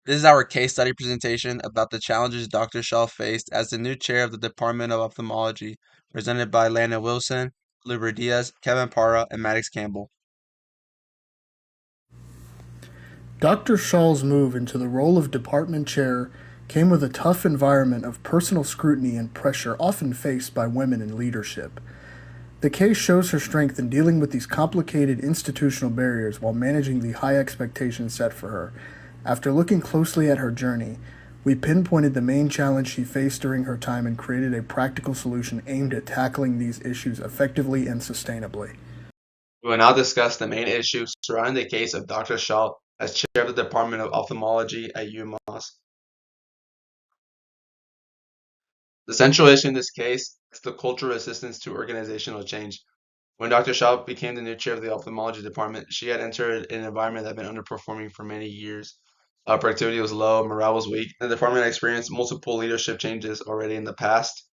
This is our case study presentation about the challenges Dr. Shaw faced as the new chair of the Department of Ophthalmology, presented by Lana Wilson, Luber Diaz, Kevin Parra, and Maddox Campbell. Dr. Shaw's move into the role of department chair came with a tough environment of personal scrutiny and pressure often faced by women in leadership. The case shows her strength in dealing with these complicated institutional barriers while managing the high expectations set for her. After looking closely at her journey, we pinpointed the main challenge she faced during her time and created a practical solution aimed at tackling these issues effectively and sustainably. We will now discuss the main issues surrounding the case of Dr. Shaw as chair of the Department of Ophthalmology at UMass. The central issue in this case is the cultural resistance to organizational change. When Dr. Shaw became the new chair of the ophthalmology department, she had entered an environment that had been underperforming for many years. Productivity was low, morale was weak, and the department had experienced multiple leadership changes already in the past.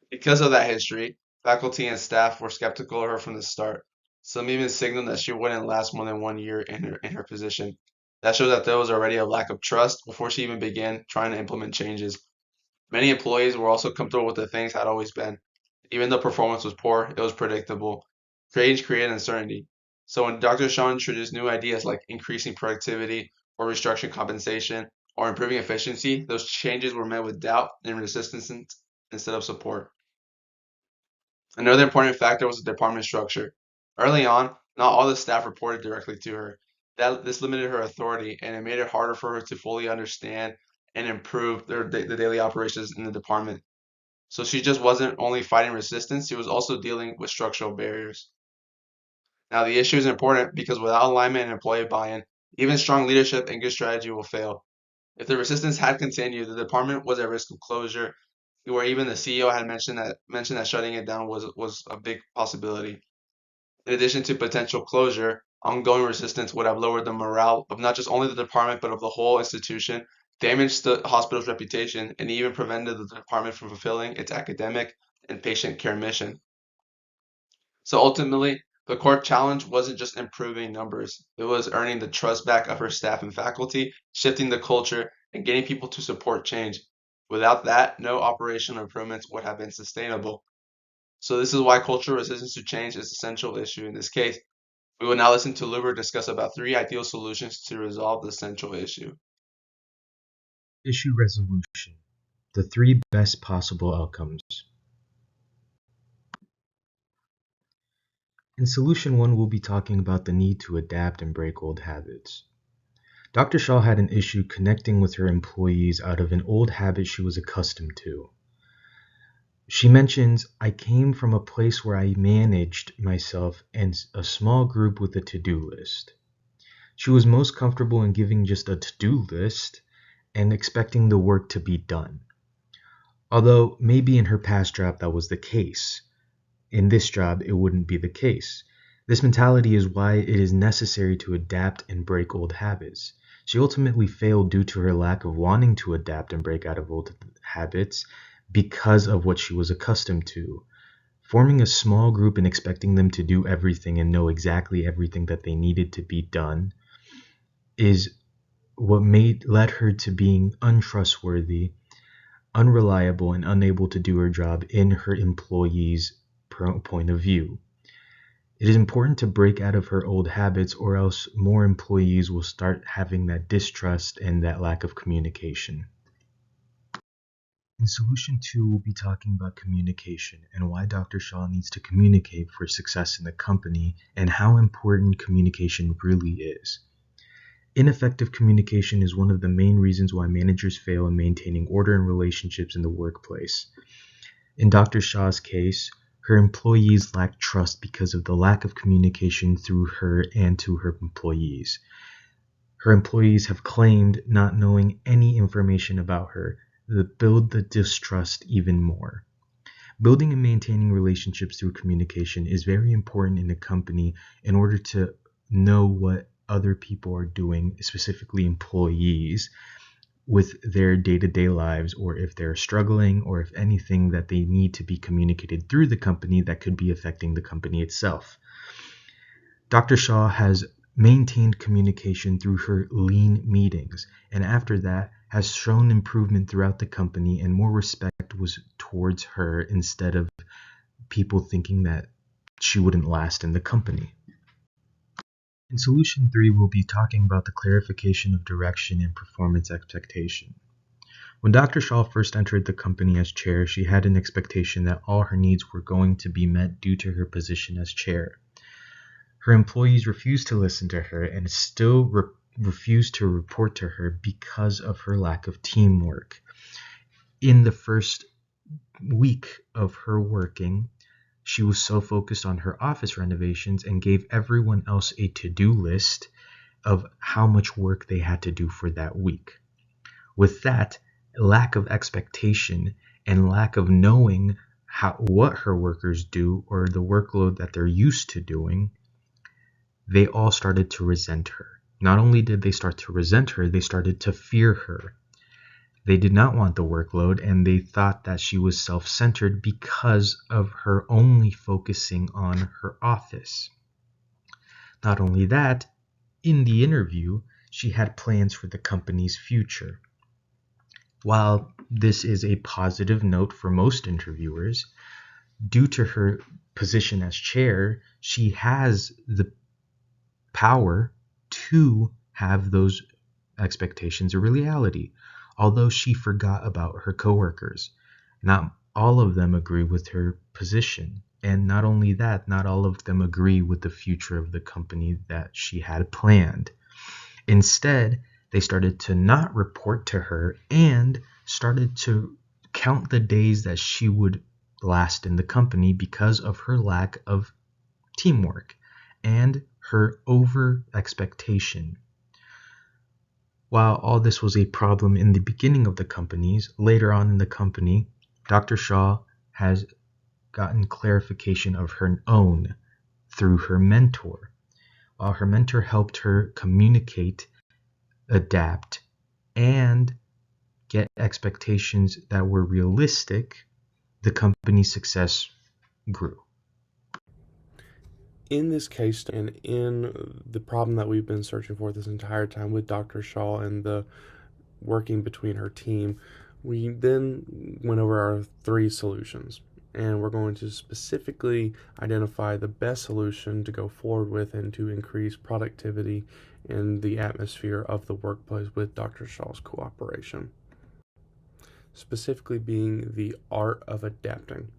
Because of that history, faculty and staff were skeptical of her from the start. Some even signaled that she wouldn't last more than 1 year in her position. That showed that there was already a lack of trust before she even began trying to implement changes. Many employees were also comfortable with the things had always been. Even though performance was poor, it was predictable. Change created uncertainty. So when Dr. Shaw introduced new ideas like increasing productivity or restructuring compensation or improving efficiency, those changes were met with doubt and resistance instead of support. Another important factor was the department structure. Early on, not all the staff reported directly to her. This limited her authority and it made it harder for her to fully understand and improve the daily operations in the department. So she just wasn't only fighting resistance, she was also dealing with structural barriers. Now, the issue is important because without alignment and employee buy-in, even strong leadership and good strategy will fail. If the resistance had continued, the department was at risk of closure, where even the CEO had mentioned that shutting it down was a big possibility. In addition to potential closure, ongoing resistance would have lowered the morale of not just only the department but of the whole institution, damaged the hospital's reputation, and even prevented the department from fulfilling its academic and patient care mission. So ultimately, the core challenge wasn't just improving numbers, it was earning the trust back of her staff and faculty, shifting the culture, and getting people to support change. Without that, no operational improvements would have been sustainable. So this is why cultural resistance to change is a central issue in this case. We will now listen to Luber discuss about 3 ideal solutions to resolve the central issue. Issue resolution. The 3 best possible outcomes. In Solution 1, we'll be talking about the need to adapt and break old habits. Dr. Shaw had an issue connecting with her employees out of an old habit she was accustomed to. She mentions, "I came from a place where I managed myself and a small group with a to-do list." She was most comfortable in giving just a to-do list and expecting the work to be done. Although maybe in her past job that was the case. In this job, it wouldn't be the case. This mentality is why it is necessary to adapt and break old habits. She ultimately failed due to her lack of wanting to adapt and break out of old habits because of what she was accustomed to. Forming a small group and expecting them to do everything and know exactly everything that they needed to be done is what led her to being untrustworthy, unreliable, and unable to do her job in her employees' point of view. It is important to break out of her old habits, or else more employees will start having that distrust and that lack of communication. In Solution 2, we'll be talking about communication and why Dr. Shaw needs to communicate for success in the company and how important communication really is. Ineffective communication is one of the main reasons why managers fail in maintaining order and relationships in the workplace. In Dr. Shaw's case, her employees lacked trust because of the lack of communication through her and to her employees. Her employees have claimed not knowing any information about her that build the distrust even more. Building and maintaining relationships through communication is very important in a company in order to know what other people are doing, specifically employees, with their day-to-day lives, or if they're struggling, or if anything that they need to be communicated through the company that could be affecting the company itself. Dr. Shaw has maintained communication through her lean meetings, and after that has shown improvement throughout the company, and more respect was towards her instead of people thinking that she wouldn't last in the company. In Solution 3, we'll be talking about the clarification of direction and performance expectation. When Dr. Shaw first entered the company as chair, she had an expectation that all her needs were going to be met due to her position as chair. Her employees refused to listen to her and still refused to report to her because of her lack of teamwork. In the first week of her working, she was so focused on her office renovations and gave everyone else a to-do list of how much work they had to do for that week. With that, lack of expectation and lack of knowing what her workers do or the workload that they're used to doing, they all started to resent her. Not only did they start to resent her, they started to fear her. They did not want the workload, and they thought that she was self-centered because of her only focusing on her office. Not only that, in the interview, she had plans for the company's future. While this is a positive note for most interviewers, due to her position as chair, she has the power to have those expectations a reality, although she forgot about her coworkers. Not all of them agree with her position, and not only that, not all of them agree with the future of the company that she had planned. Instead, they started to not report to her and started to count the days that she would last in the company because of her lack of teamwork and her over expectation. While all this was a problem in the beginning of the companies, later on in the company, Dr. Shaw has gotten clarification of her own through her mentor. While her mentor helped her communicate, adapt, and get expectations that were realistic, the company's success grew. In this case, and in the problem that we've been searching for this entire time with Dr. Shaw and the working between her team, we then went over our 3 solutions. And we're going to specifically identify the best solution to go forward with and to increase productivity in the atmosphere of the workplace with Dr. Shaw's cooperation. Specifically being the art of adapting.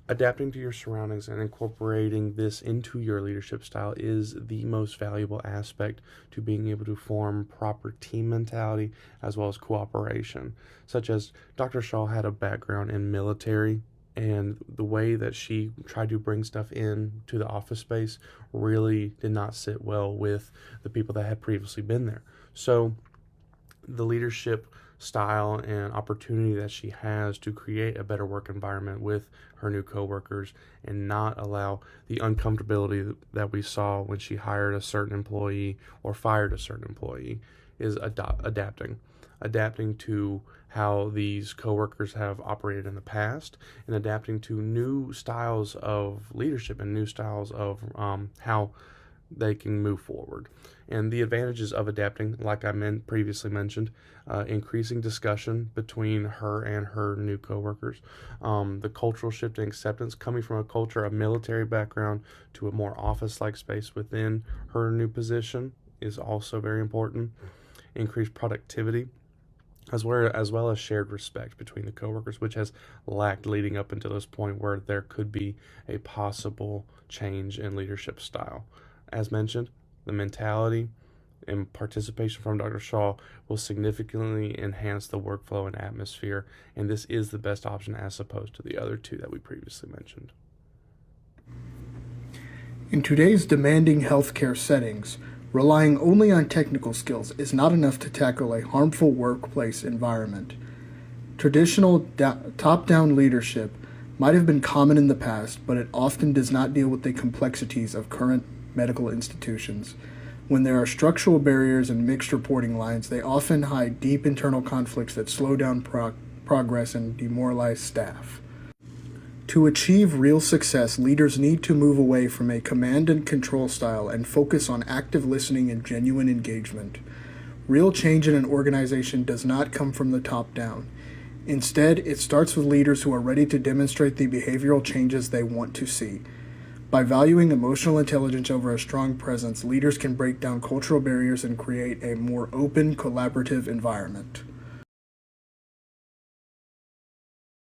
Adapting to your surroundings and incorporating this into your leadership style is the most valuable aspect to being able to form proper team mentality as well as cooperation, such as Dr. Shaw had a background in military, and the way that she tried to bring stuff in to the office space really did not sit well with the people that had previously been there. So the leadership style and opportunity that she has to create a better work environment with her new coworkers and not allow the uncomfortability that we saw when she hired a certain employee or fired a certain employee is adapting to how these coworkers have operated in the past and adapting to new styles of leadership and new styles of how they can move forward. And the advantages of adapting, like I previously mentioned, increasing discussion between her and her new coworkers, the cultural shift and acceptance coming from a culture of military background to a more office-like space within her new position is also very important. Increased productivity, as well as shared respect between the coworkers, which has lacked leading up until this point where there could be a possible change in leadership style. As mentioned, the mentality and participation from Dr. Shaw will significantly enhance the workflow and atmosphere, and this is the best option as opposed to the other 2 that we previously mentioned. In today's demanding healthcare settings, relying only on technical skills is not enough to tackle a harmful workplace environment. Traditional top-down leadership might have been common in the past, but it often does not deal with the complexities of current medical institutions. When there are structural barriers and mixed reporting lines, they often hide deep internal conflicts that slow down progress and demoralize staff. To achieve real success, leaders need to move away from a command and control style and focus on active listening and genuine engagement. Real change in an organization does not come from the top down. Instead, it starts with leaders who are ready to demonstrate the behavioral changes they want to see. By valuing emotional intelligence over a strong presence, leaders can break down cultural barriers and create a more open, collaborative environment.